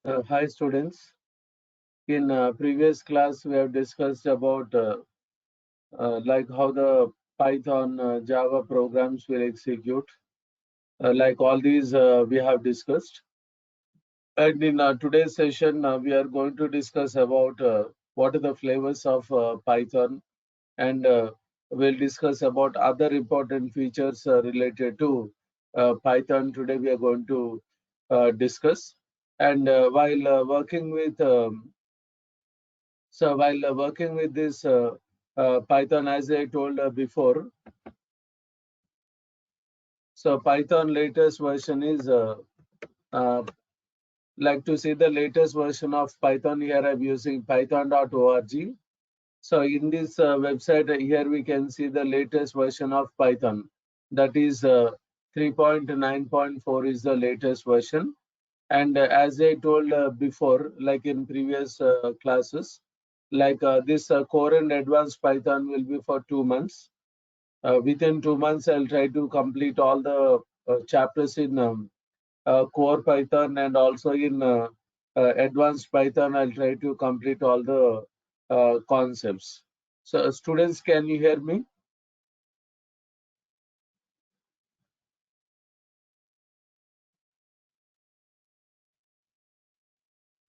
Hi students. In previous class, we have discussed about like how the Python, Java programs will execute. Like all these we have discussed. And in today's session, we are going to discuss about what are the flavors of Python, and we'll discuss about other important features related to Python. Today we are going to discuss. And while working with this Python, as I told before, so Python latest version is uh, like to see the latest version of Python. Here I'm using python.org. So in this website here we can see the latest version of Python. That is 3.9.4 is the latest version. And as I told before, like in previous classes, like this core and advanced Python will be for 2 months. Within 2 months, I'll try to complete all the chapters in core Python, and also in advanced Python, I'll try to complete all the concepts. So students, can you hear me?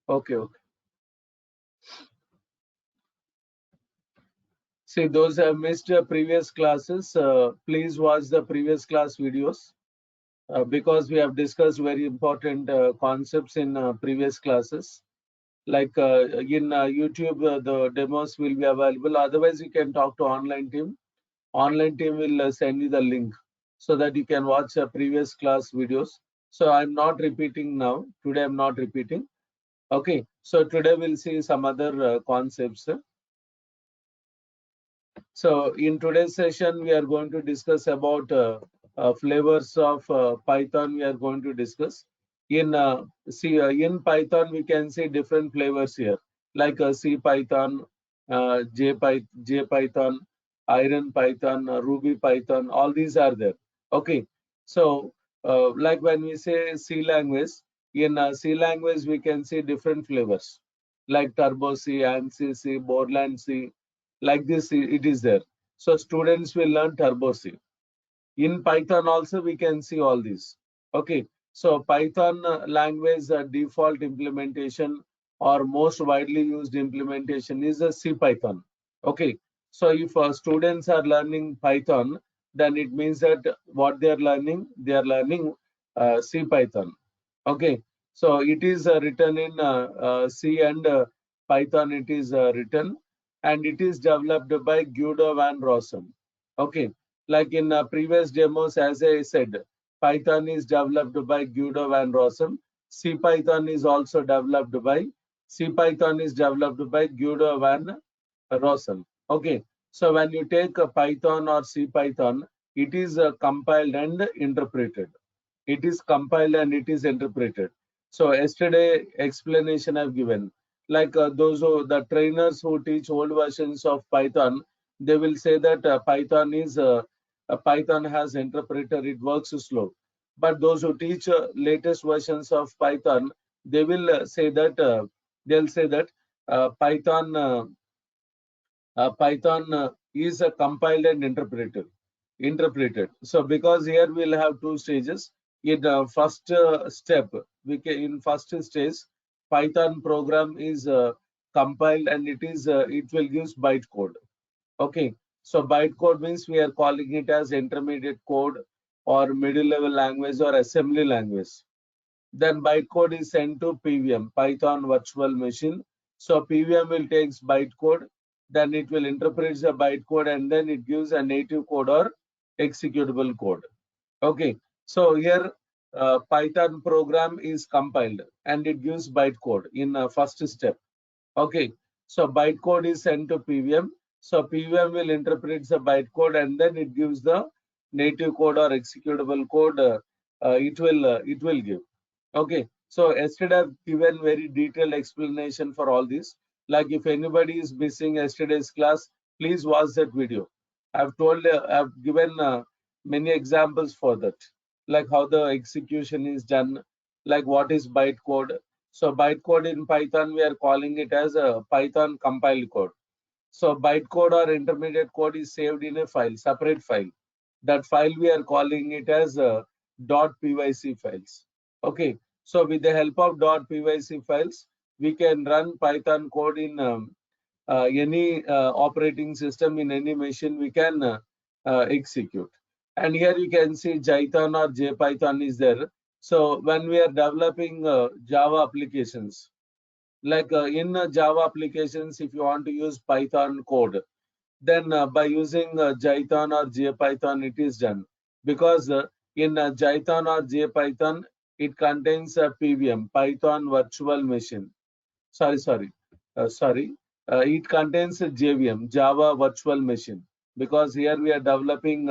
Okay. See, those who have missed previous classes, please watch the previous class videos. Because we have discussed very important concepts in previous classes. Like in YouTube, the demos will be available. Otherwise, you can talk to online team. Online team will send you the link so that you can watch previous class videos. So I'm not repeating now. Today I'm not repeating. Okay. So today we'll see some other concepts. So in today's session, we are going to discuss about flavors of Python. We are going to discuss in Python we can see different flavors here, like C Python, J Python, Iron Python, Ruby Python. All these are there. Okay, so like when we say C language, in C language we can see different flavors, like Turbo C, ANSI C, Borland C. Like this, it is there. So students will learn Turbo C. In Python also we can see all these. Okay, so Python language default implementation or most widely used implementation is a C Python. Okay, so if students are learning Python, then it means that what they are learning C Python. Okay, so it is written in C and Python. It is written, and it is developed by Guido van Rossum. Okay, like in previous demos, as I said, Python is developed by Guido van Rossum. C Python is also developed by Guido van Rossum. Okay, so when you take a Python or C Python, it is compiled and interpreted. It is compiled and it is interpreted. So yesterday explanation I've given, like the trainers who teach old versions of Python, they will say that Python has interpreter, it works slow. But those who teach latest versions of Python, they will they'll say that Python is compiled and interpreted. So because here we'll have two stages. In first step, in first stage, Python program is compiled and it will use bytecode. Okay, so bytecode means we are calling it as intermediate code or middle level language or assembly language. Then bytecode is sent to PVM, Python Virtual Machine. So PVM will take bytecode, then it will interpret the bytecode, and then it gives a native code or executable code. Okay, so here Python program is compiled and it gives bytecode in first step. Okay, so bytecode is sent to PVM. So PVM will interpret the bytecode and then it gives the native code or executable code. It will give. Okay, so yesterday I've given very detailed explanation for all this. Like if anybody is missing yesterday's class, please watch that video. I've given many examples for that, like how the execution is done, like what is bytecode. So bytecode in Python, we are calling it as a Python compiled code. So bytecode or intermediate code is saved in a file, separate file. That file we are calling it as .pyc files. Okay. So with the help of .pyc files, we can run Python code in any operating system in any machine. We can execute. And here you can see Jython or JPython is there. So when we are developing Java applications, like in Java applications, if you want to use Python code, then by using Jython or JPython, it is done. Because in Jython or JPython, it contains a PVM, Python Virtual Machine. Sorry. It contains a JVM, Java Virtual Machine, because here we are developing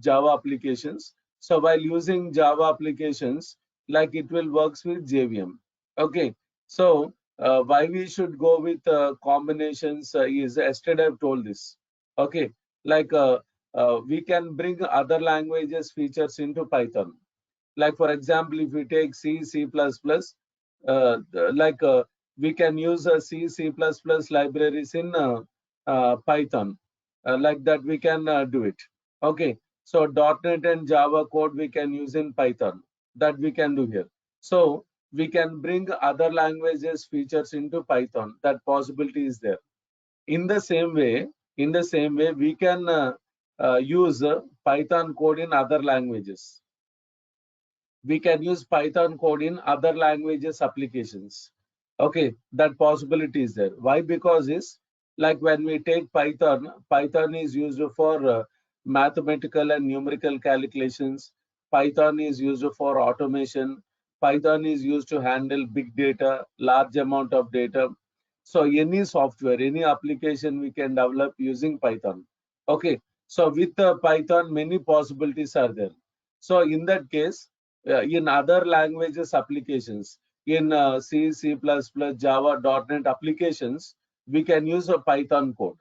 Java applications. So while using Java applications, like it will works with JVM. Okay. So why we should go with combinations is yesterday I've told this. Okay. Like we can bring other languages features into Python. Like for example, if we take C, C++, like we can use C, C++ libraries in Python. Like that we can do it. Okay. So .NET and Java code we can use in Python. That we can do here. So we can bring other languages features into Python. That possibility is there. In the same way, we can use Python code in other languages. We can use Python code in other languages applications. Okay, that possibility is there. Why? Because is like when we take Python, Python is used for mathematical and numerical calculations. Python is used for automation. Python is used to handle big data, large amount of data. So any software, any application we can develop using Python. Okay, so with Python, many possibilities are there. So in that case, in other languages applications, in C, C++, Java, .NET applications, we can use a Python code.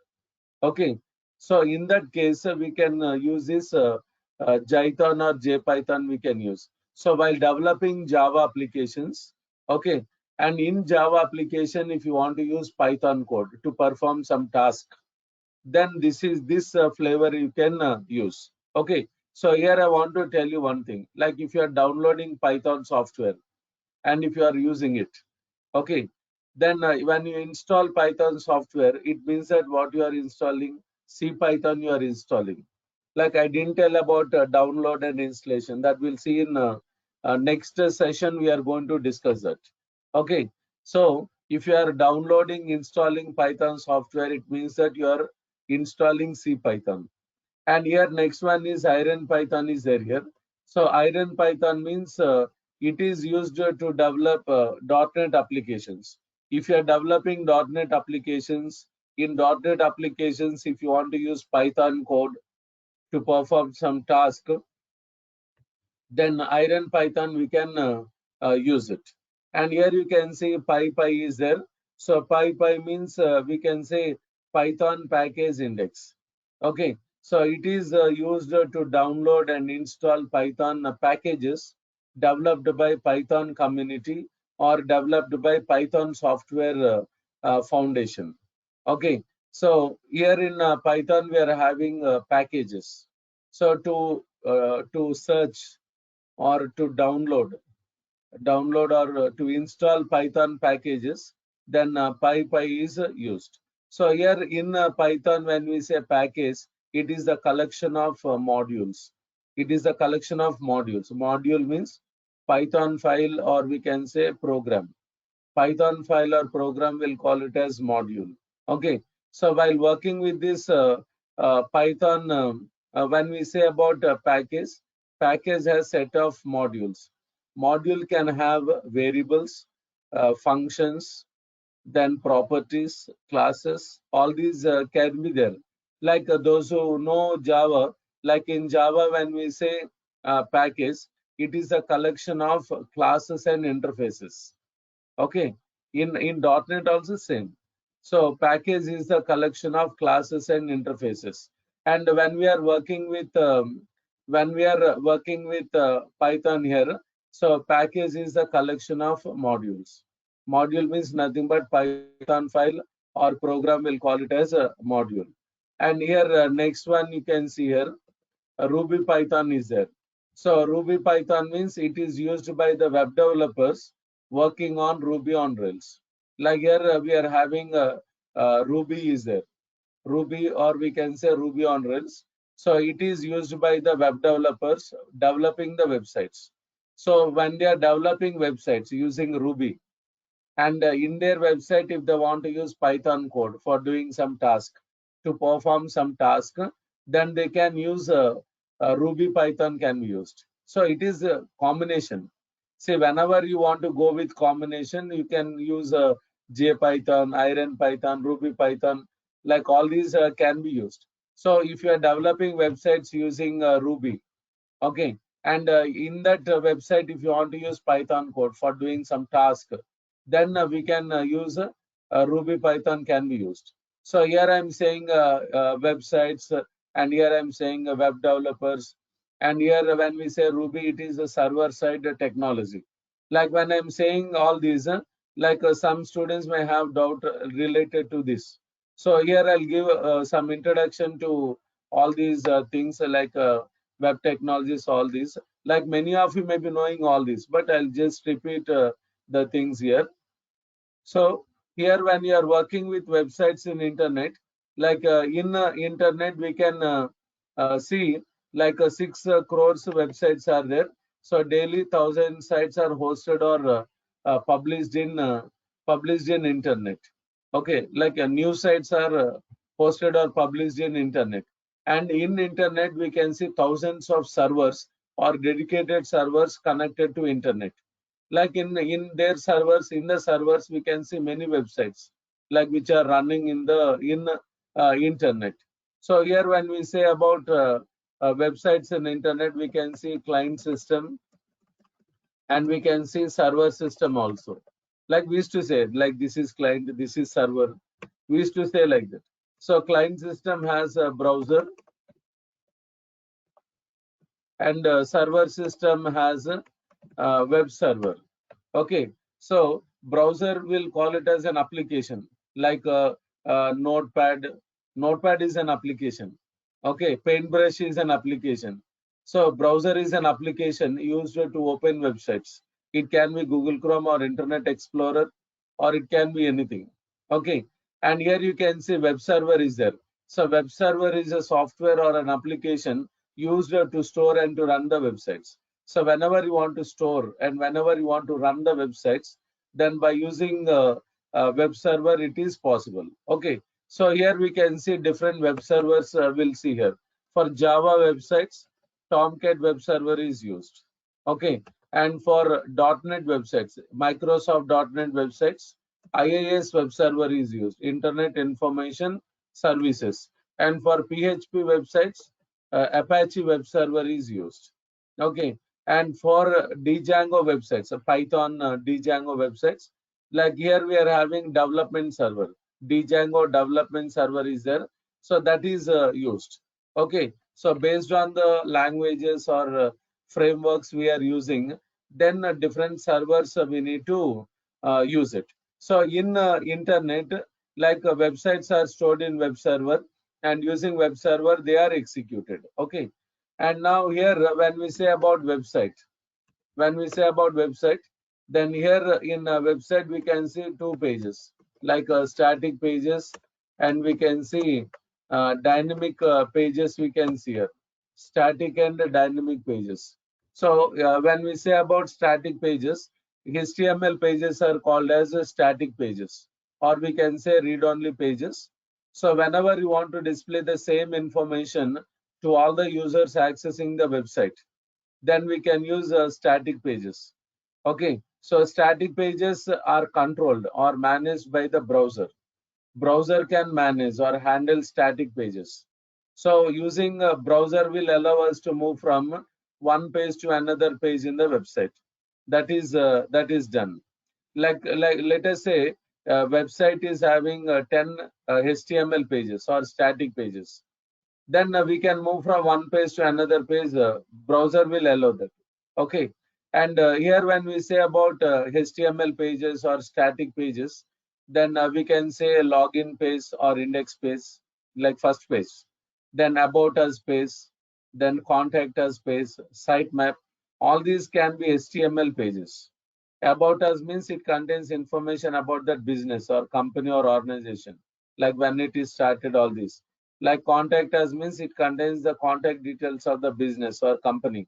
Okay. So in that case, we can use this Jython or JPython we can use. So while developing Java applications, okay, and in Java application, if you want to use Python code to perform some task, then this flavor you can use. Okay. So here I want to tell you one thing. Like if you are downloading Python software and if you are using it, okay, then when you install Python software, it means that what you are installing, C Python you are installing. Like I didn't tell about download and installation. That we'll see in next session. We are going to discuss that. Okay. So if you are downloading, installing Python software, it means that you are installing C Python. And here next one is Iron Python is there here. So Iron Python means it is used to develop .NET applications. If you are developing .NET applications, in .NET applications, if you want to use Python code to perform some task, then Iron Python we can use it. And here you can see PyPy is there. So PyPy means we can say Python package index. Okay, so it is used to download and install Python packages developed by Python community or developed by Python software foundation. Okay, so here in Python we are having packages. So to search or to download or to install Python packages, then PyPy is used. So here in Python, when we say package, it is the collection of modules. It is the collection of modules. Module means Python file, or we can say program. Python file or program, will call it as module. Okay. So while working with this Python, when we say about package has set of modules. Module can have variables, functions, then properties, classes. All these can be there. Like those who know Java, like in Java, when we say package, it is a collection of classes and interfaces. Okay, in .NET also same. So package is the collection of classes and interfaces. And when we are working with Python here, so package is the collection of modules. Module means nothing but Python file or program, will call it as a module. And here next one you can see here, Ruby Python is there. So Ruby Python means it is used by the web developers working on Ruby on Rails. Like here we are having Ruby is there. Ruby, or we can say Ruby on Rails. So it is used by the web developers developing the websites. So when they are developing websites using Ruby, and in their website, if they want to use Python code for doing some task, to perform some task, then they can use Ruby Python can be used. So it is a combination. See, whenever you want to go with combination, you can use JPython, Iron Python, Ruby Python, like all these can be used. So if you are developing websites using Ruby, okay, and in that website, if you want to use Python code for doing some task, then we can use Ruby Python can be used. So here I'm saying websites, and here I'm saying web developers, and here when we say Ruby, it is a server side technology. Like when I'm saying all these, like some students may have doubt related to this. So here I'll give some introduction to all these things, like web technologies, all these. Like many of you may be knowing all this, but I'll just repeat the things here. So here when you are working with websites in internet, like in internet, we can see like 6 crores websites are there. So daily 1,000 sites are hosted or published in internet. Okay, like news sites are hosted or published in internet. And in internet, we can see thousands of servers or dedicated servers connected to internet. Like in their servers, in the servers we can see many websites like which are running in the internet. So here when we say about websites in internet, we can see client system, and we can see server system also. Like we used to say, like this is client, this is server, we used to say like that. So client system has a browser, and server system has a web server. Okay, so browser will call it as an application, like Notepad. Notepad is an application. Okay, Paintbrush is an application. So browser is an application used to open websites. It can be Google Chrome or Internet Explorer, or it can be anything. Okay, and here you can see web server is there. So web server is a software or an application used to store and to run the websites. So whenever you want to store and whenever you want to run the websites, then by using web server, it is possible. Okay. So here we can see different web servers. We'll see here. For Java websites, Tomcat web server is used. Okay. And for .NET websites, Microsoft .NET websites, IIS web server is used, Internet Information Services. And for PHP websites, Apache web server is used. Okay, and for Django websites, Python Django websites, like here we are having development server. Django development server is there, so that is used. Okay, so based on the languages or frameworks we are using, then different servers we need to use it. So in internet, like websites are stored in web server, and using web server they are executed. Okay, and now here when we say about website, when we say about website, then here in a website we can see two pages, like static pages, and we can see dynamic pages. We can see here static and dynamic pages. So when we say about static pages, HTML pages are called as static pages, or we can say read-only pages. So whenever you want to display the same information to all the users accessing the website, then we can use static pages. Okay, so static pages are controlled or managed by the browser. Browser can manage or handle static pages. So using a browser will allow us to move from one page to another page in the website. That is done. Like let us say website is having 10 HTML pages or static pages, then we can move from one page to another page. Browser will allow that. Okay, And here when we say about HTML pages or static pages, then we can say a login page or index page, like first page, then about us page, then contact us page, sitemap. All these can be HTML pages. About us means it contains information about that business or company or organization, like when it is started, all this. Like contact us means it contains the contact details of the business or company.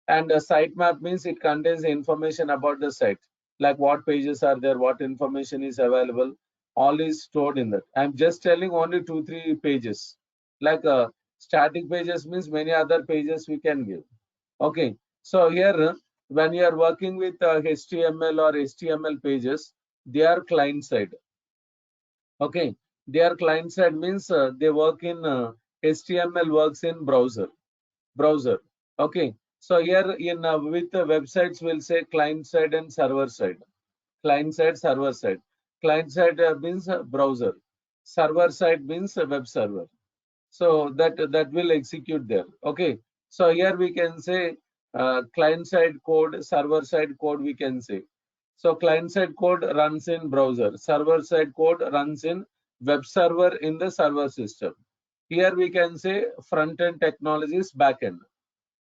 And a sitemap means it contains information about the site, like what pages are there, what information is available, all is stored in that. I'm just telling only 2-3 pages. Like static pages means many other pages we can give. Okay, so here when you are working with HTML or HTML pages, they are client side. Okay, they are client side means they work in HTML works in browser. Okay, so here in with the websites we'll say client side and server side. Client side, server side. Client side means browser. Server side means web server. So that will execute there. Okay, so here we can say client side code, server side code we can say. So client side code runs in browser, server side code runs in web server in the server system. Here we can say front end technologies back end.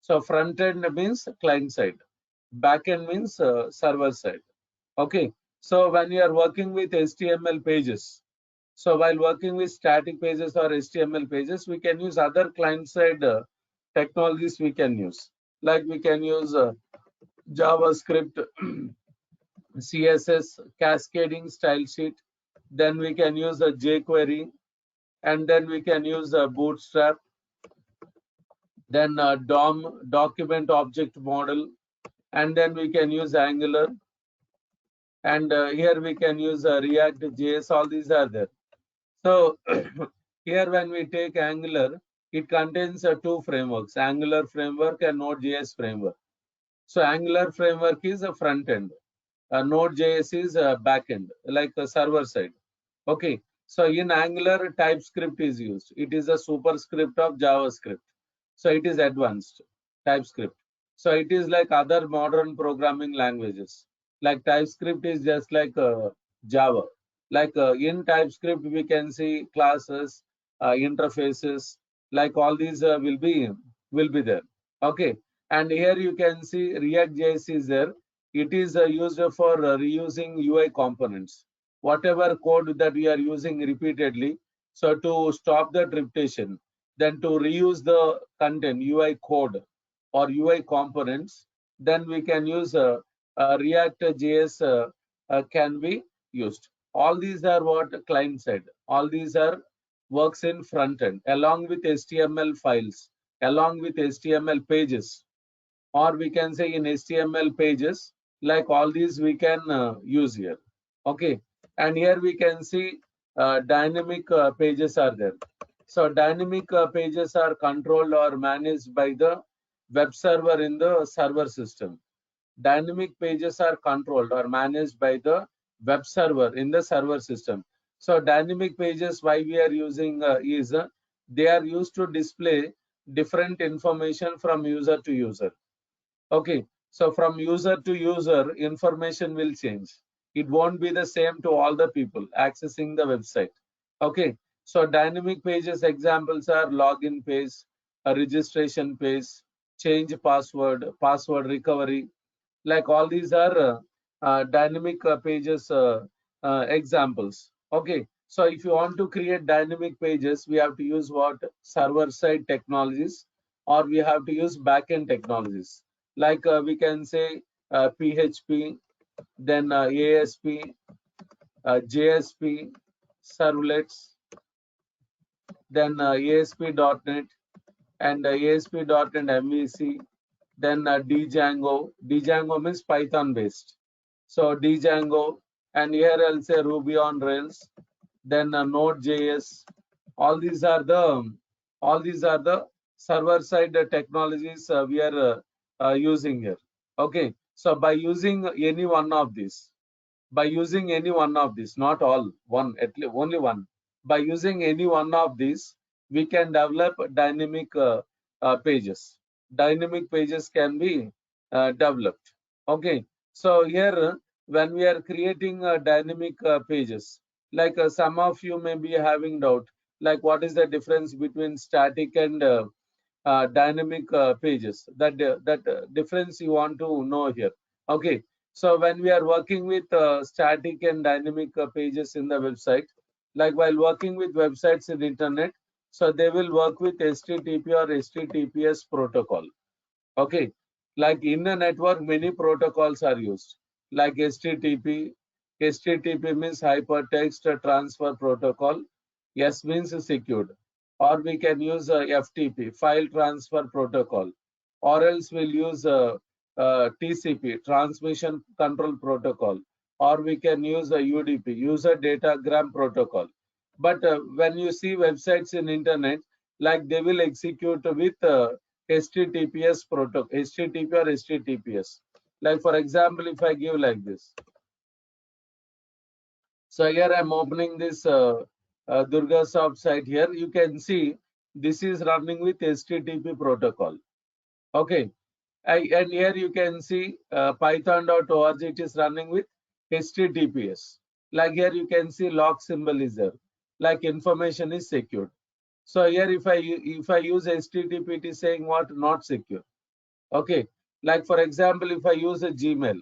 So front end means client side, back end means server side. Okay, so when you are working with HTML pages, so while working with static pages or HTML pages, we can use other client side technologies we can use. Like we can use JavaScript, CSS, cascading style sheet. Then we can use a jQuery, and then we can use a Bootstrap. Then DOM, document object model, and then we can use Angular, and here we can use React JS. All these are there. So here when we take Angular, it contains two frameworks, Angular framework and Node.js framework. So Angular framework is a front end, Node.js is a back end, like a server side. Okay, so in Angular, TypeScript is used. It is a superscript of JavaScript. So it is advanced TypeScript. So it is like other modern programming languages. Like TypeScript is just like Java. Like in TypeScript, we can see classes, interfaces, like all these will be there. Okay, and here you can see React.js is there. It is used for reusing UI components. Whatever code that we are using repeatedly, so to stop that repetition, then to reuse the content, UI code or UI components, then we can use React.js can be used. All these are what client side. All these are works in front end along with HTML files, along with HTML pages, or we can say in HTML pages, like all these we can use here. Okay, and here we can see dynamic pages are there. So dynamic pages are controlled or managed by the web server in the server system. Dynamic pages are controlled or managed by the web server in the server system. So dynamic pages, why we are using is they are used to display different information from user to user. Okay, so from user to user, information will change. It won't be the same to all the people accessing the website. Okay, so dynamic pages examples are login page, a registration page, change password, password recovery. Like all these are dynamic pages examples. Okay, so if you want to create dynamic pages, we have to use what? Server side technologies, or we have to use backend technologies. Like we can say PHP, then ASP, JSP, servlets, then ASP.NET, and ASP.NET MVC, then Django. Django means Python based. So Django, and here I'll say Ruby on Rails, then Node.js. All these are the server side technologies we are using here. Okay, so by using any one of these, not all, one, at least only one. By using any one of these, we can develop dynamic pages. Dynamic pages can be developed. Okay, so here when we are creating dynamic pages, like some of you may be having doubt, like what is the difference between static and dynamic pages? That difference you want to know here. Okay, so when we are working with static and dynamic pages in the website, like while working with websites in internet, so they will work with HTTP or HTTPS protocol. Okay, like in a network, many protocols are used, like HTTP. HTTP means hypertext transfer protocol. S means secured. Or we can use FTP, file transfer protocol. Or else we'll use TCP, transmission control protocol. Or we can use UDP, user datagram protocol. But when you see websites in internet, like they will execute with HTTPS protocol, HTTP or HTTPS. Like for example, if I give like this. So here I'm opening this durgasoft site here. You can see this is running with HTTP protocol. Okay. And here you can see python.org, it is running with HTTPS. Like here you can see log symbol is there. Like information is secured. So here if I use HTTP, it is saying what? Not secure. Okay, like for example, if I use a Gmail,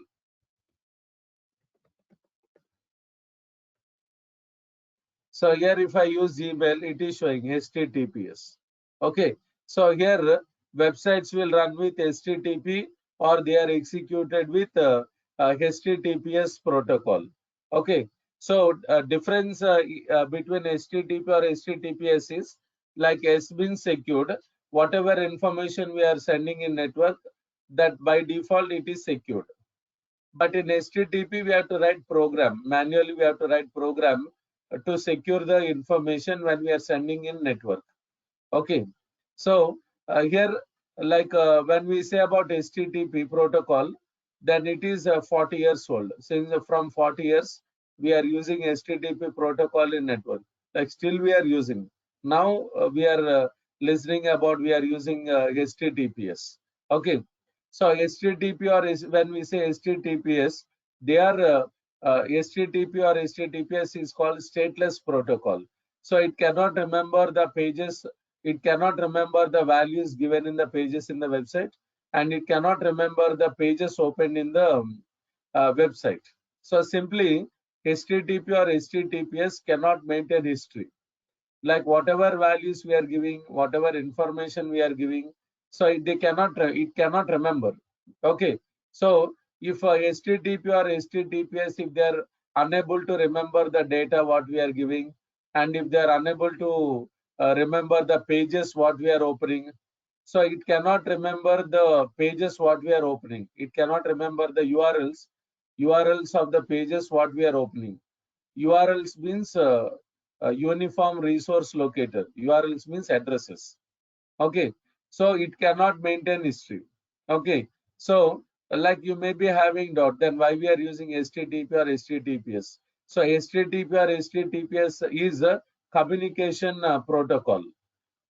so here if I use Gmail, it is showing HTTPS. Okay, so here websites will run with HTTP or they are executed with HTTPS protocol. Okay, so difference between HTTP or HTTPS is like has been secured. Whatever information we are sending in network, that by default it is secured. But in HTTP, we have to write program. Manually, we have to write program to secure the information when we are sending in network. Okay. So here, like when we say about HTTP protocol, then it is 40 years old. Since from 40 years, we are using HTTP protocol in network. Like still we are using. Now we are listening about we are using HTTPS. Okay. So HTTP or when we say HTTPS, they are HTTP or HTTPS is called stateless protocol. So it cannot remember the pages, it cannot remember the values given in the pages in the website, and it cannot remember the pages opened in the website. So simply HTTP or HTTPS cannot maintain history, like whatever values we are giving, whatever information we are giving, so it cannot remember. Okay, so if HTTP or HTTPS, if they are unable to remember the data what we are giving, and if they are unable to remember the pages what we are opening, so it cannot remember the pages what we are opening, it cannot remember the urls of the pages what we are opening. URLs means uniform resource locator. URLs means addresses. Okay, so it cannot maintain history. Okay, so like you may be having doubt, then why we are using HTTP or HTTPS? So HTTP or HTTPS is a communication protocol.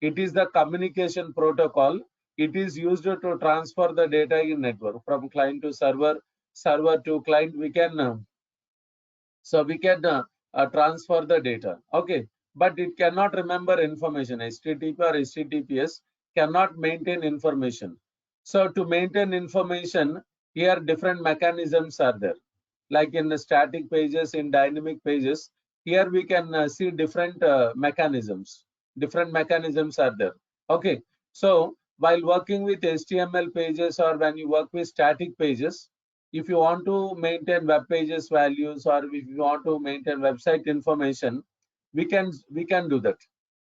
It is the communication protocol. It is used to transfer the data in network from client to server, server to client. We can transfer the data. Okay, but it cannot remember information. HTTP or HTTPS cannot maintain information. So to maintain information, here different mechanisms are there. Like in the static pages, in dynamic pages, here we can see different mechanisms. Different mechanisms are there. Okay, so while working with HTML pages or when you work with static pages, if you want to maintain web pages values or if you want to maintain website information, we can do that.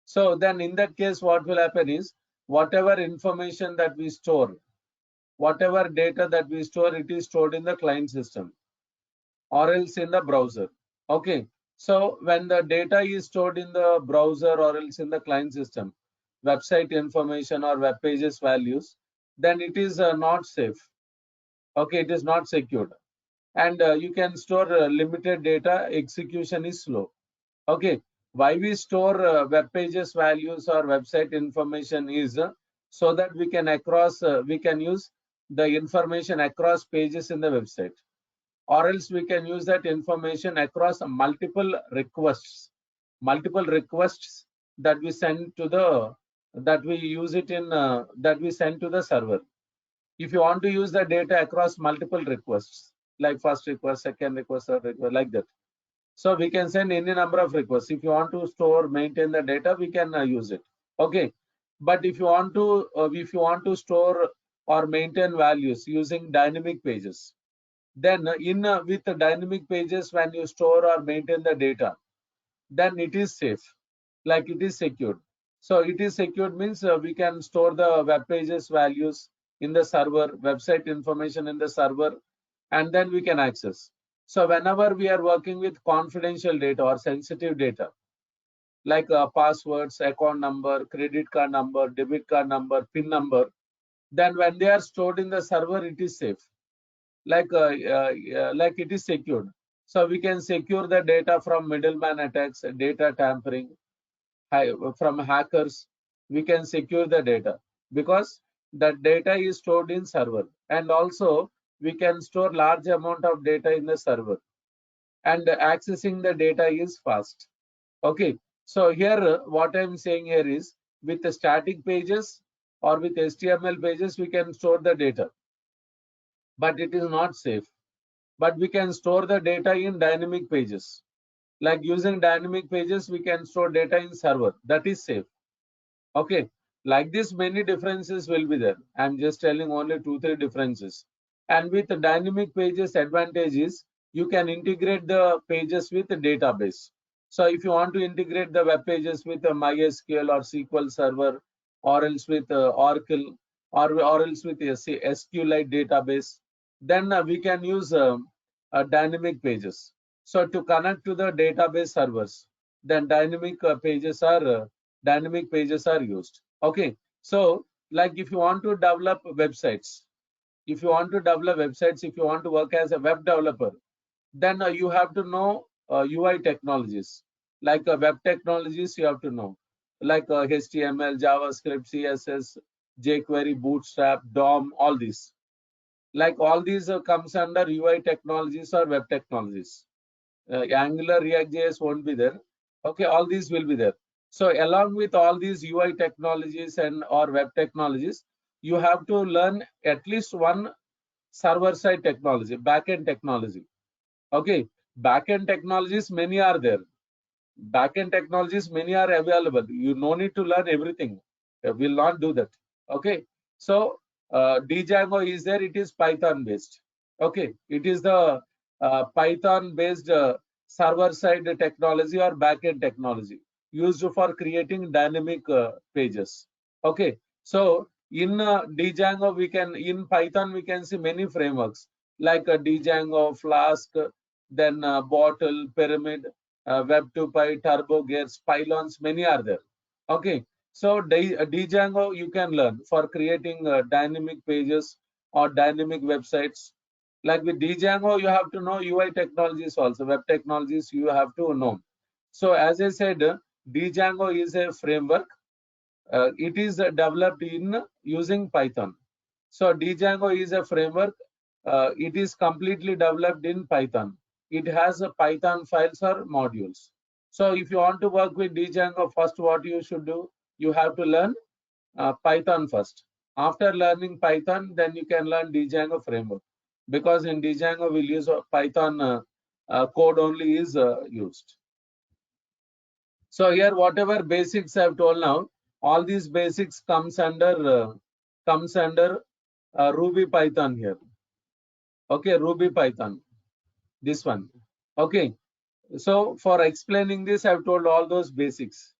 So then in that case, what will happen is whatever information that we store, whatever data that we store, it is stored in the client system or else in the browser. Okay, so when the data is stored in the browser or else in the client system, website information or web pages values, then it is not safe. Okay, it is not secured, and you can store limited data, execution is slow. Okay, why we store web pages values or website information is so that we can use the information across pages in the website, or else we can use that information across multiple requests that we send to the that we use it in that we send to the server. If you want to use the data across multiple requests, like first request, second request, third request, like that, so we can send any number of requests. If you want to store, maintain the data, we can use it. Okay, but if you want to store or maintain values using dynamic pages, then with the dynamic pages, when you store or maintain the data, then it is safe, like it is secured. So it is secured means we can store the web pages values in the server, website information in the server, and then we can access. So whenever we are working with confidential data or sensitive data, like passwords, account number, credit card number, debit card number, PIN number, then when they are stored in the server, it is safe, like it is secured. So we can secure the data from middleman attacks, data tampering, from hackers. We can secure the data because that data is stored in server, and also we can store large amount of data in the server, and accessing the data is fast. Okay, so here what I'm saying here is, with the static pages or with HTML pages we can store the data, but it is not safe. But we can store the data in dynamic pages, like using dynamic pages we can store data in server, that is safe. Okay, like this many differences will be there. I'm just telling only 2-3 differences. And with the dynamic pages, advantage is you can integrate the pages with the database. So if you want to integrate the web pages with a MySQL or SQL Server, or else with Oracle, or else with a SQLite database, then we can use dynamic pages. So to connect to the database servers, then dynamic pages are used. Okay, so like if you want to develop websites, if you want to work as a web developer, then you have to know UI technologies, like web technologies you have to know, like HTML, JavaScript, CSS, jQuery, Bootstrap, DOM, all these. Like all these comes under UI technologies or web technologies. Angular, React.js won't be there. Okay, all these will be there. So along with all these UI technologies and or web technologies, you have to learn at least one server-side technology, backend technology. Okay, backend technologies many are there. Backend technologies many are available. You no need to learn everything. Will not do that. Okay, so Django is there. It is Python based. Okay, it is the Python based server-side technology or backend technology used for creating dynamic pages. Okay, so in Django in Python we can see many frameworks like Django, Flask, then Bottle, Pyramid, Web2Py, Turbo Gears, Pylons, many are there. Okay, so Django you can learn for creating dynamic pages or dynamic websites. Like with Django, you have to know UI technologies also, web technologies you have to know. So as I said, Django is a framework. It is developed in using Python. So Django is a framework. It is completely developed in Python. It has a Python files or modules. So if you want to work with Django, first what you should do, you have to learn Python first. After learning Python, then you can learn Django framework, because in Django we'll use Python code only is used. So here whatever basics I've told now, all these basics comes under Ruby Python here. Okay, Ruby Python, this one. Okay, so for explaining this, I've told all those basics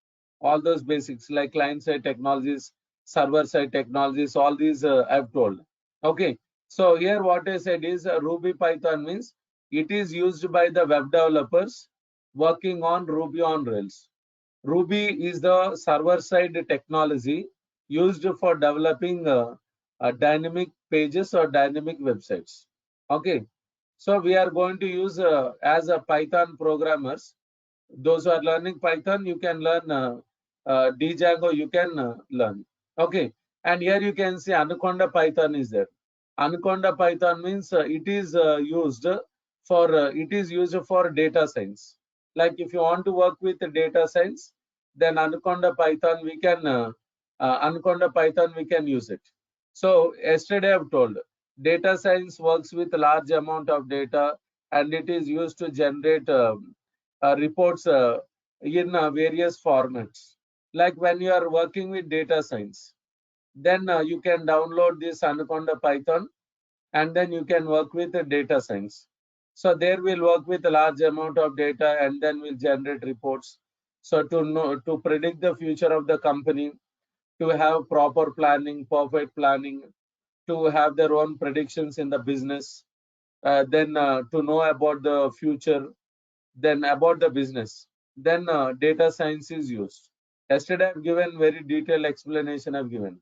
like client-side technologies, server-side technologies, all these I've told. Okay, so here what I said is Ruby Python means it is used by the web developers working on Ruby on Rails. Ruby is the server-side technology used for developing dynamic pages or dynamic websites. Okay, so we are going to use as a Python programmers. Those who are learning Python, you can learn Django, you can learn. Okay, and here you can see Anaconda Python is there. Anaconda Python means it is used for data science. Like if you want to work with data science, then Anaconda Python we can use it. So yesterday I've told data science works with a large amount of data, and it is used to generate reports in various formats. Like when you are working with data science, then you can download this Anaconda Python, and then you can work with the data science. So there we'll work with a large amount of data, and then we'll generate reports. So to predict the future of the company, to have proper planning, perfect planning, to have their own predictions in the business, then to know about the future, then about the business, then data science is used. Yesterday I've given very detailed explanation I've given.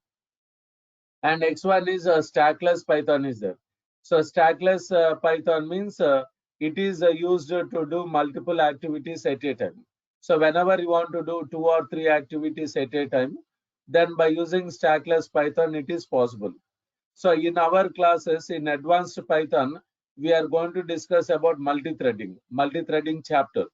And next one is stackless Python is there. So stackless Python means it is used to do multiple activities at a time. So whenever you want to do 2 or 3 activities at a time, then by using stackless Python, it is possible. So in our classes in advanced Python, we are going to discuss about multi-threading chapter.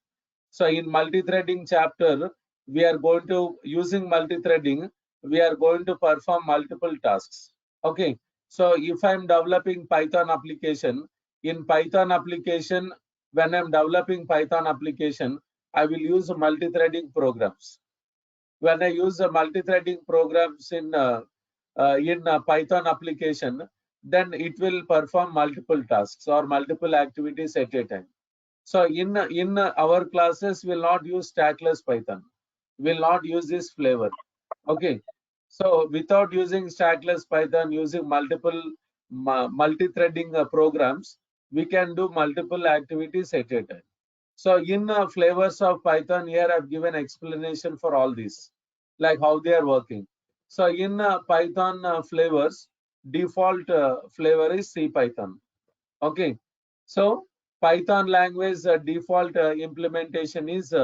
So in multi-threading chapter, we are going to, using multi-threading, we are going to perform multiple tasks. Okay. So if I'm developing Python application, in Python application, when I'm developing Python application, I will use multi-threading programs. When I use the multi-threading programs in Python application, then it will perform multiple tasks or multiple activities at a time. So in our classes, we'll not use stackless Python. We'll not use this flavor. Okay. So without using stackless Python, using multi-threading programs, we can do multiple activities at a time. So in flavors of Python, here I've given explanation for all these, like how they are working. So in Python flavors, default flavor is C Python. Okay. So Python language default implementation is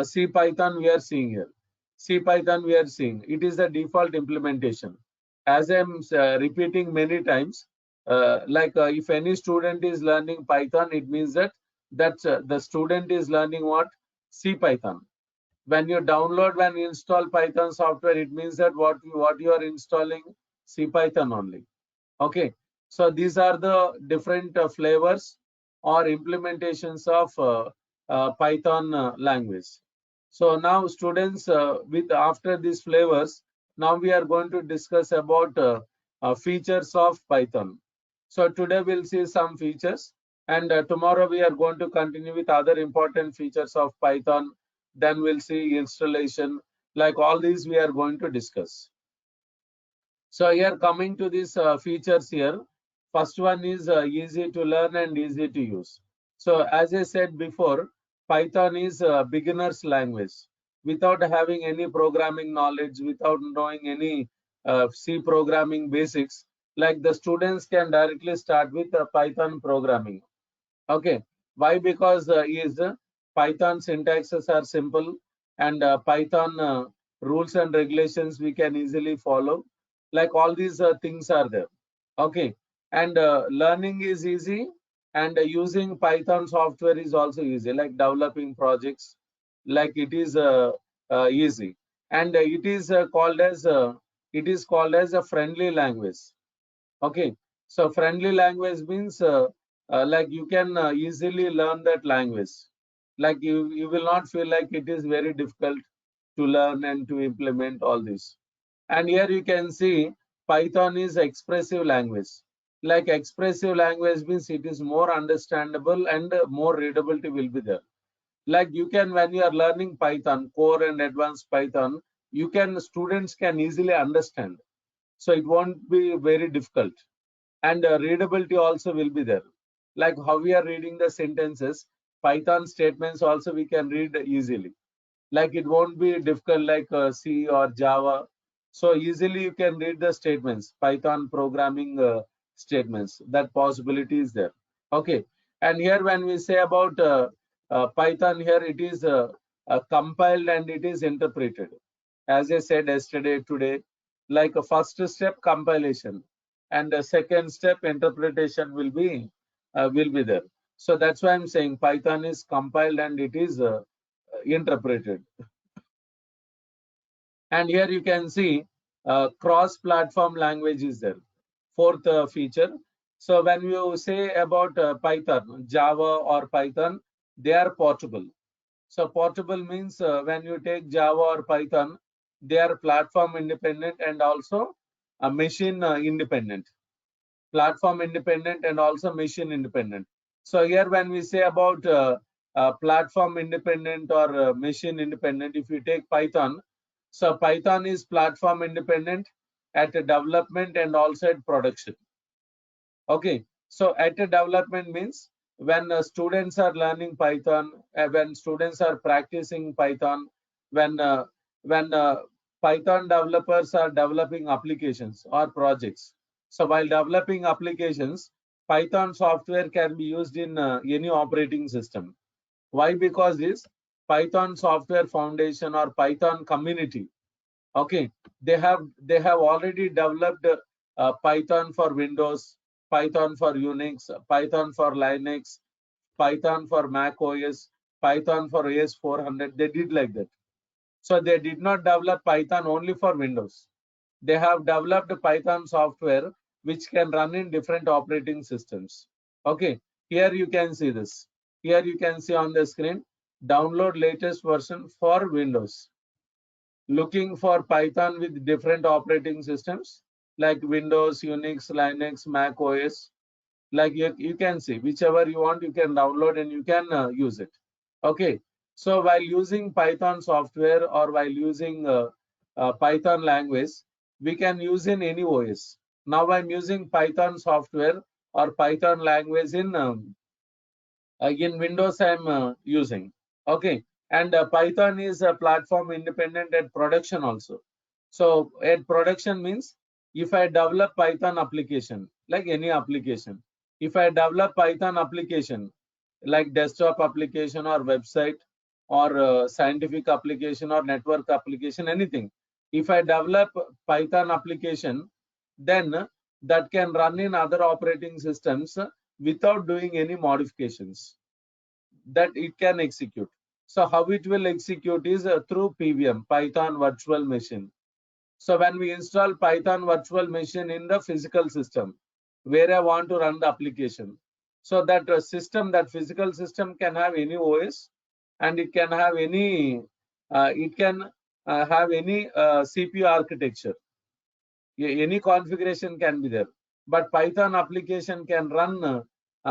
C Python we are seeing here. C Python we are seeing. It is the default implementation. As I'm repeating many times, if any student is learning Python, it means that the student is learning what? C Python. When you download, when you install Python software, it means that what you are installing? C Python only. Okay, so these are the different flavors or implementations of Python language. So now students, with after these flavors, now we are going to discuss about features of Python. So today we'll see some features, and tomorrow we are going to continue with other important features of Python. Then we'll see installation, like all these we are going to discuss. So here coming to these features here, first one is easy to learn and easy to use. So as I said before, Python is a beginner's language. Without having any programming knowledge, without knowing any C programming basics, like the students can directly start with Python programming. Okay, why? Because Python syntaxes are simple, and Python rules and regulations we can easily follow. Like all these things are there. Okay, and learning is easy, and using Python software is also easy. Like developing projects, like it is easy, and it is called as a friendly language. Okay, so friendly language means like you can easily learn that language. Like you will not feel like it is very difficult to learn and to implement all this. And here you can see Python is expressive language. Like expressive language means it is more understandable and more readability will be there. Like you can, when you are learning Python, core and advanced Python, students can easily understand. So it won't be very difficult, and readability also will be there. Like how we are reading the sentences, Python statements also we can read easily. Like it won't be difficult like C or Java. So easily you can read the statements, Python programming statements. That possibility is there. Okay, and here when we say about Python, here it is compiled and it is interpreted. As I said yesterday, today, like a first step compilation. and the second step interpretation will be there. So that's why I'm saying Python is compiled and it is interpreted. And here you can see cross-platform language is there. Fourth feature. So when you say about Python, Java or Python, they are portable. So portable means when you take Java or Python, they are platform independent and also machine independent. Platform independent and also machine independent. So here when we say about platform independent or machine independent, if you take Python, so Python is platform independent at development and also at production. Okay, so at a development means when students are learning Python, when students are practicing Python, when uh, when Python developers are developing applications or projects. So while developing applications, Python software can be used in any operating system. Why? Because this Python software foundation or Python community, okay, they have already developed Python for Windows, Python for Unix, Python for Linux, Python for Mac OS, Python for AS 400. They did like that. So they did not develop Python only for Windows. They have developed Python software which can run in different operating systems. Okay, here you can see this. Here you can see on the screen, download latest version for Windows. Looking for Python with different operating systems like Windows, Unix, Linux, Mac OS. Like you can see whichever you want, you can download and you can use it. Okay. So while using Python software or while using Python language, we can use in any OS. Now I'm using Python software or Python language in Windows I'm using. Okay, and Python is a platform independent at production also. So at production means if I develop Python application, like any application, if I develop Python application like desktop application or website or scientific application or network application, anything, if I develop Python application, then that can run in other operating systems without doing any modifications, that it can execute. So how it will execute is through PVM, Python virtual machine. So when we install Python virtual machine in the physical system where I want to run the application, so that system, that physical system can have any OS and it can have any CPU architecture. Any configuration can be there, but Python application can run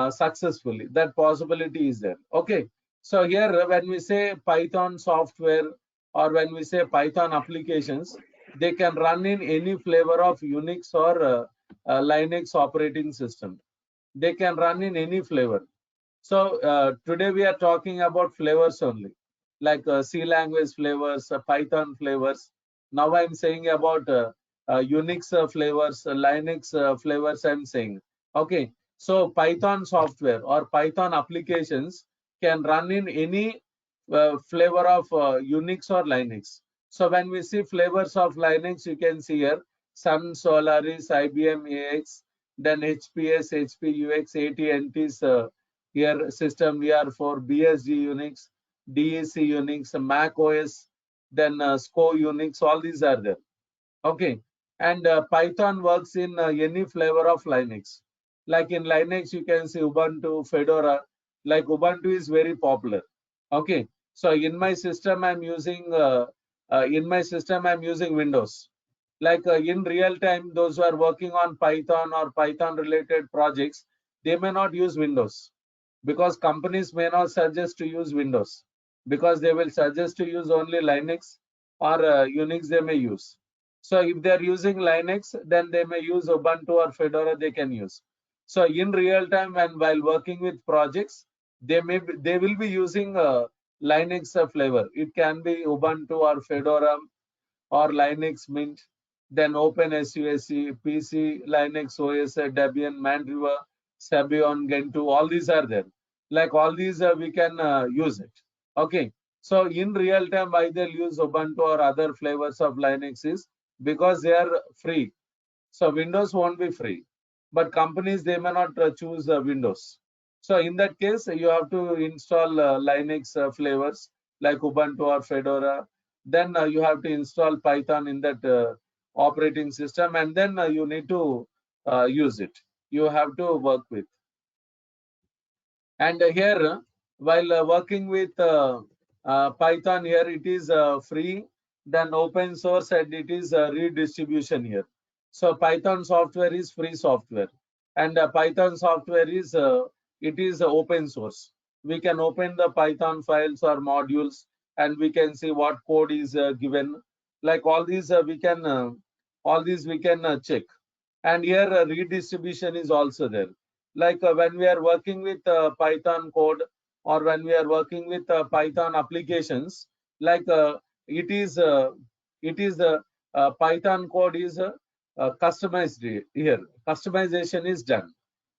successfully. That possibility is there. Okay, so here when we say Python software or when we say Python applications, they can run in any flavor of Unix or Linux operating system. They can run in any flavor. So today we are talking about flavors only, like C language flavors, Python flavors. Now I'm saying about Unix flavors, Linux flavors. I'm saying, okay. So Python software or Python applications can run in any flavor of Unix or Linux. So when we see flavors of Linux, you can see here Sun, Solaris, IBM AX, then HPS, HP UX, AT&T's here system VR4, BSD Unix, DEC Unix, Mac OS, then SCO Unix, all these are there. Okay, and Python works in any flavor of Linux. Like in Linux, you can see Ubuntu, Fedora. Like Ubuntu is very popular. Okay, so in my system, I'm using Windows. Like in real time, those who are working on Python or Python related projects, they may not use Windows because companies may not suggest to use Windows because they will suggest to use only Linux or Unix they may use. So if they're using Linux, then they may use Ubuntu or Fedora they can use. So in real time and while working with projects, they will be using Linux flavor. It can be Ubuntu or Fedora or Linux Mint, then OpenSUSE, PC, Linux OS, Debian, Mandriva, Sabian, Gentoo, all these are there. Like all these, we can use it. Okay. So in real time, why they'll use Ubuntu or other flavors of Linux is because they are free. So Windows won't be free, but companies, they may not choose Windows. So in that case, you have to install Linux flavors like Ubuntu or Fedora. Then you have to install Python in that operating system, and then you need to use it. You have to work with. And here, while working with Python, here it is free, then open source, and it is redistribution here. So Python software is free software, and Python software is it is open source. We can open the Python files or modules, and we can see what code is given. Like all these we can check. And here redistribution is also there. Like when we are working with Python code, or when we are working with Python applications, like it is Python code is customized here. Customization is done.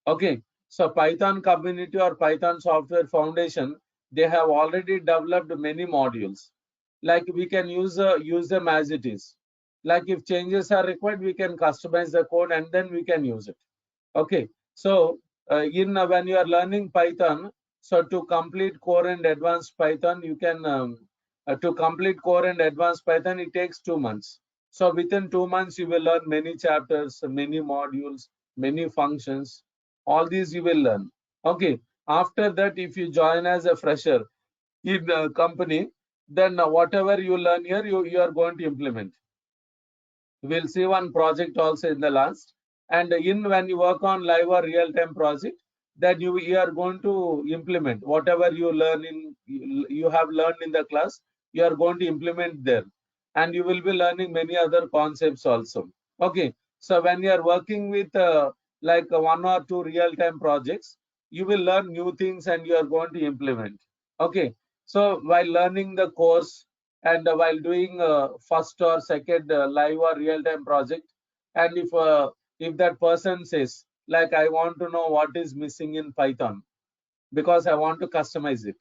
Okay, so Python community or Python software foundation, they have already developed many modules. Like we can use them as it is. Like if changes are required, we can customize the code and then we can use it. Okay, so in when you are learning Python, so to complete core and advanced Python, you can to complete core and advanced Python, it takes 2 months. So within 2 months, you will learn many chapters, many modules, many functions. All these you will learn. Okay. After that, if you join as a fresher in the company, then whatever you learn here, you are going to implement. We'll see one project also in the last. And in when you work on live or real-time project, that you are going to implement whatever you learn in you have learned in the class, you are going to implement there. And you will be learning many other concepts also. Okay. So when you are working with like 1 or 2 real-time projects, you will learn new things and you are going to implement. Okay. So while learning the course, and while doing first or second live or real-time project, and if that person says like, I want to know what is missing in Python because I want to customize it.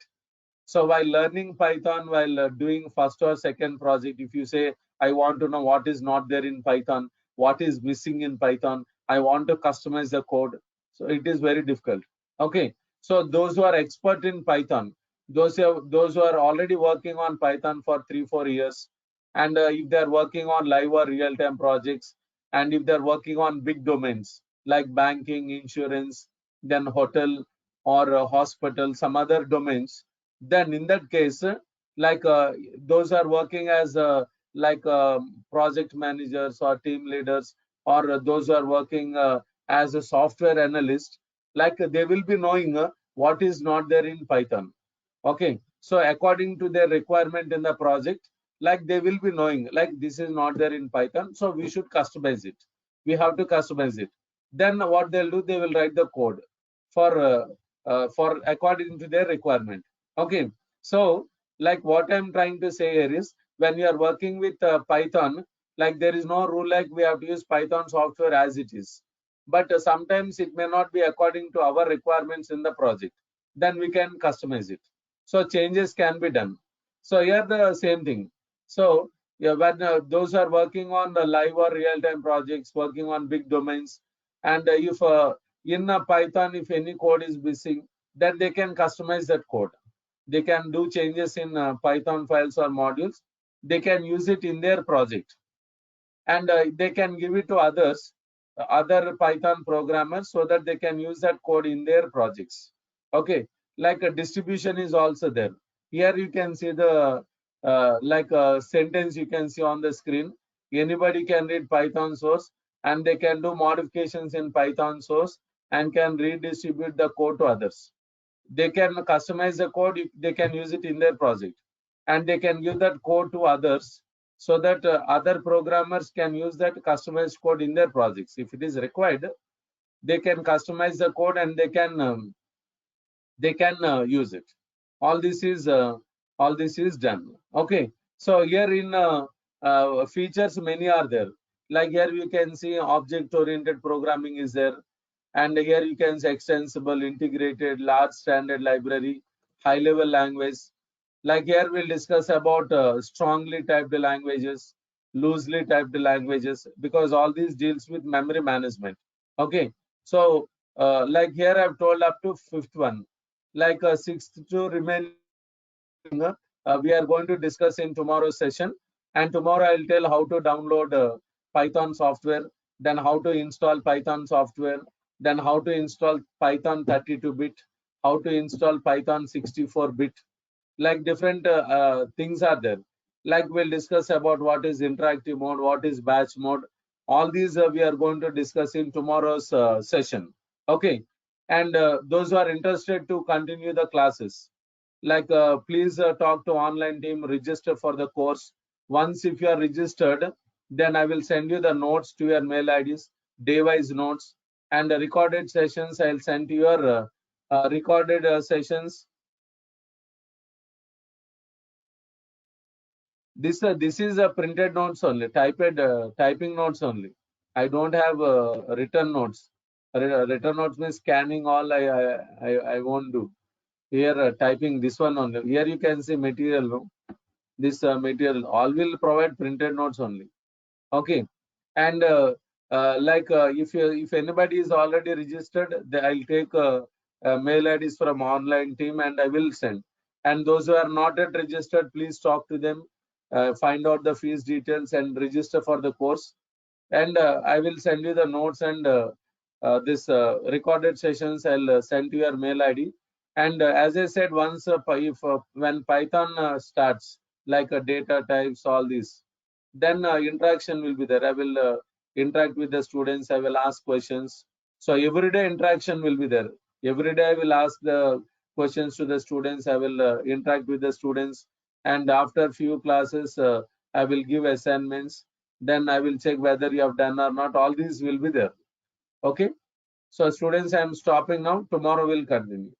So while learning Python, while doing first or second project, if you say, I want to know what is not there in Python, what is missing in Python, I want to customize the code. So it is very difficult. Okay. So those who are expert in Python, those who are already working on Python for 3-4 years, and if they are working on live or real-time projects, and if they're working on big domains like banking, insurance, then hotel or hospital, some other domains, then in that case, like those are working as like project managers or team leaders, or those who are working as a software analyst, like they will be knowing what is not there in Python. Okay, so according to their requirement in the project, like they will be knowing like this is not there in Python, so we should customize it. We have to customize it. Then what they'll do, they will write the code for according to their requirement. Okay, so like what I'm trying to say here is, when you are working with Python, like there is no rule like we have to use Python software as it is. But sometimes it may not be according to our requirements in the project. Then we can customize it. So changes can be done. So here the same thing. So yeah, when those are working on the live or real-time projects, working on big domains, and if in Python, if any code is missing, then they can customize that code. They can do changes in Python files or modules. They can use it in their project, and they can give it to others, other Python programmers, so that they can use that code in their projects. Okay, like a distribution is also there. Here you can see the like a sentence you can see on the screen. Anybody can read Python source, and they can do modifications in Python source and can redistribute the code to others. They can customize the code, they can use it in their project, and they can give that code to others, so that other programmers can use that customized code in their projects. If it is required, they can customize the code and they can use it. All this is done. Okay, so here in features, many are there. Like here you can see object oriented programming is there, and here you can see extensible, integrated, large standard library, high level language. Like here we'll discuss about strongly typed languages, loosely typed languages, because all these deals with memory management. Okay, so like here I've told up to fifth one, like sixth to remaining, we are going to discuss in tomorrow's session. And tomorrow I'll tell how to download Python software, then how to install Python software, then how to install Python 32-bit, how to install Python 64-bit, like different things are there. Like we'll discuss about what is interactive mode, what is batch mode. All these we are going to discuss in tomorrow's session. Okay, and those who are interested to continue the classes, like please talk to online team, register for the course. Once if you are registered, then I will send you the notes to your mail IDs, day wise notes, and the recorded sessions I'll send to your recorded sessions. This is a printed notes only, typed typing notes only. I don't have written notes. Written notes means scanning all. I won't do here. Typing this one only. Here you can see material. No? This material all will provide printed notes only. Okay, and like if anybody is already registered, I'll take mail IDs from online team and I will send. And those who are not yet registered, please talk to them, find out the fees details and register for the course. And I will send you the notes and this recorded sessions. I'll send to your mail ID. And as I said, once if when Python starts, like data types, all these, then interaction will be there. I will interact with the students. I will ask questions. So everyday interaction will be there. Every day I will ask the questions to the students. I will interact with the students. And after few classes, I will give assignments. Then I will check whether you have done or not. All these will be there. Okay. So students, I am stopping now. Tomorrow we'll continue.